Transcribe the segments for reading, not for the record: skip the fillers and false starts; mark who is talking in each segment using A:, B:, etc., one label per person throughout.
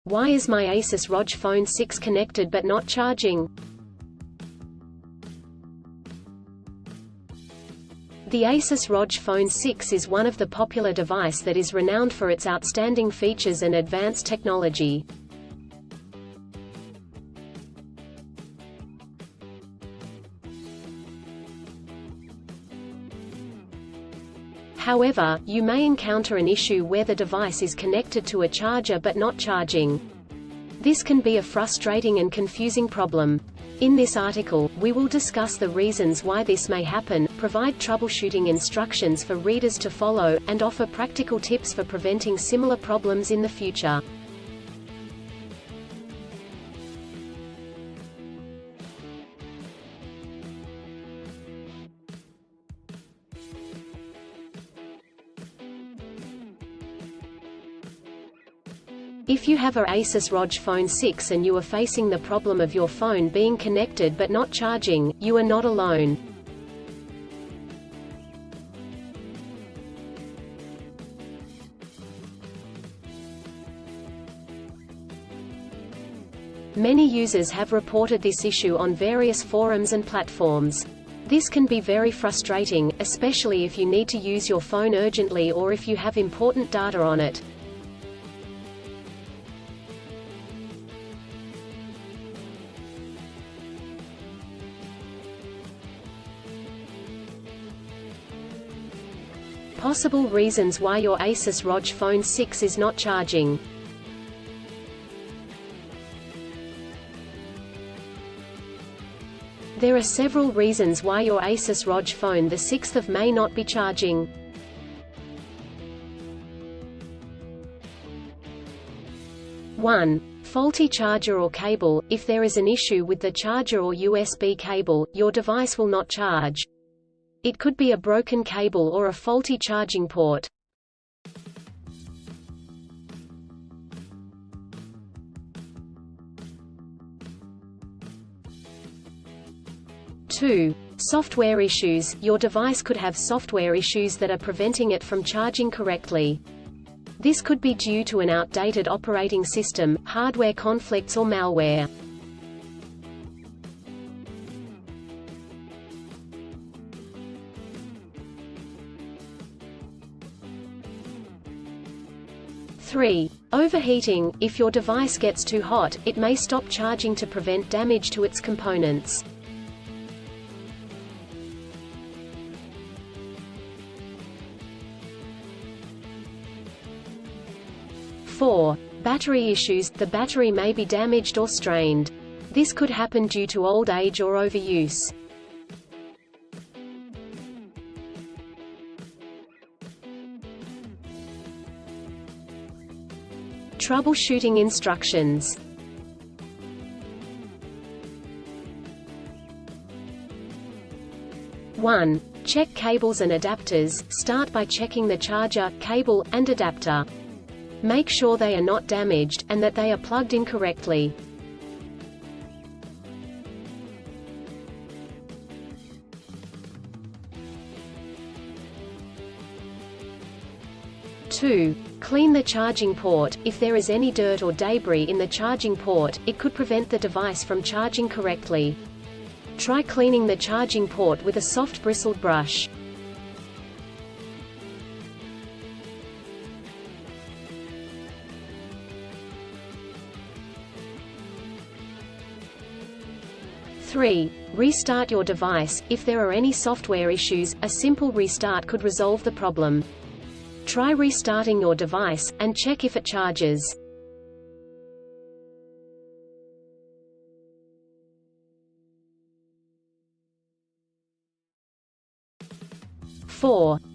A: Why is my ASUS Rog Phone 6 connected but not charging? The ASUS Rog Phone 6 is one of the popular device that is renowned for its outstanding features and advanced technology. However, you may encounter an issue where the device is connected to a charger but not charging. This can be a frustrating and confusing problem. In this article, we will discuss the reasons why this may happen, provide troubleshooting instructions for readers to follow, and offer practical tips for preventing similar problems in the future. If you have a ASUS Rog Phone 6 and you are facing the problem of your phone being connected but not charging, you are not alone. Many users have reported this issue on various forums and platforms. This can be very frustrating, especially if you need to use your phone urgently or if you have important data on it. Possible reasons why your ASUS Rog Phone 6 is not charging. There are several reasons why your ASUS Rog Phone 6 may not be charging. Faulty charger or cable. If there is an issue with the charger or USB cable, your device will not charge. It could be a broken cable or a faulty charging port. Software issues. Your device could have software issues that are preventing it from charging correctly. This could be due to an outdated operating system, hardware conflicts or malware. Overheating. If your device gets too hot, it may stop charging to prevent damage to its components. Battery issues. The battery may be damaged or strained. This could happen due to old age or overuse. Troubleshooting instructions. Check cables and adapters. Start by checking the charger, cable, and adapter. Make sure they are not damaged, and that they are plugged in correctly. Clean the charging port. If there is any dirt or debris in the charging port, it could prevent the device from charging correctly. Try cleaning the charging port with a soft bristled brush. Restart your device. If there are any software issues, a simple restart could resolve the problem. Try restarting your device, and check if it charges.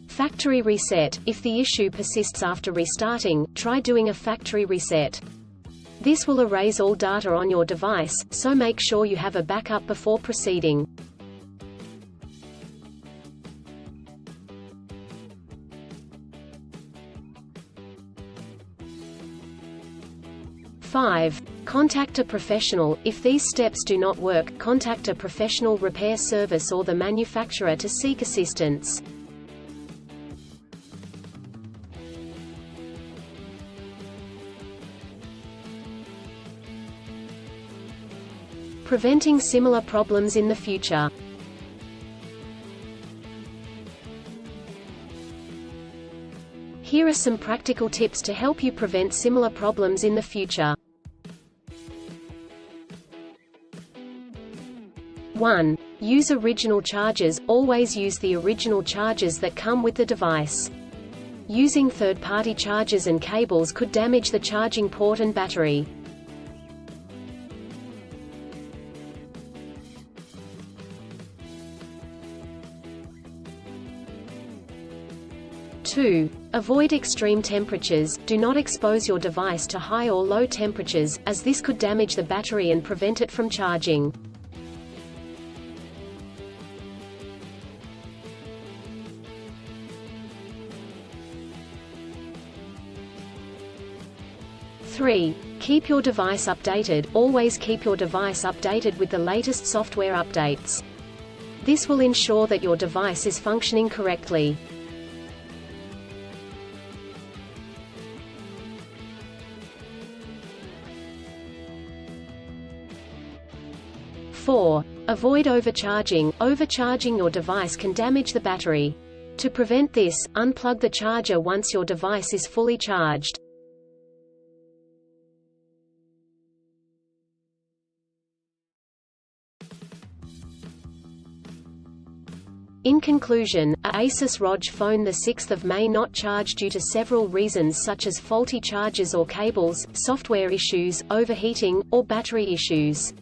A: Factory reset. If the issue persists after restarting, try doing a factory reset. This will erase all data on your device, so make sure you have a backup before proceeding. Contact a professional. If these steps do not work, contact a professional repair service or the manufacturer to seek assistance. preventing similar problems in the future. Here are some practical tips to help you prevent similar problems in the future. 1. Use original chargers. Always use the original chargers that come with the device. Using third-party chargers and cables could damage the charging port and battery. 2. Avoid extreme temperatures. Do not expose your device to high or low temperatures, as this could damage the battery and prevent it from charging. 3. Keep your device updated. Always keep your device updated with the latest software updates. This will ensure that your device is functioning correctly. 4. Avoid overcharging. Overcharging your device can damage the battery. To prevent this, unplug the charger once your device is fully charged. In conclusion, a ASUS Rog Phone 6 May not charge due to several reasons such as faulty chargers or cables, software issues, overheating, or battery issues.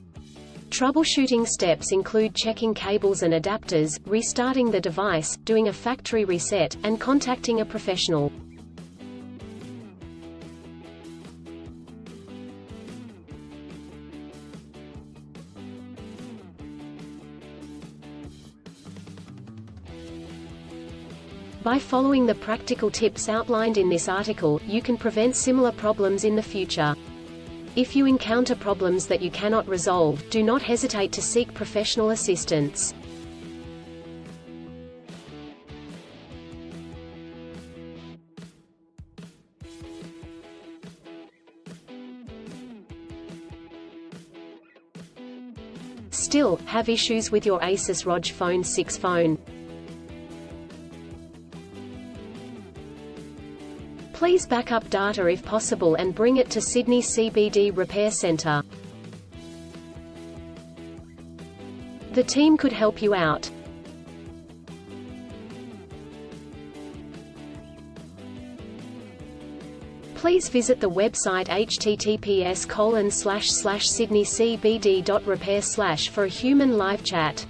A: Troubleshooting steps include checking cables and adapters, restarting the device, doing a factory reset, and contacting a professional. By following the practical tips outlined in this article, you can prevent similar problems in the future. If you encounter problems that you cannot resolve, do not hesitate to seek professional assistance. Still, have issues with your ASUS Rog Phone 6 phone? Please back up data if possible and bring it to Sydney CBD Repair Centre. The team could help you out. Please visit the website https://sydneycbd.repair/ for a human live chat.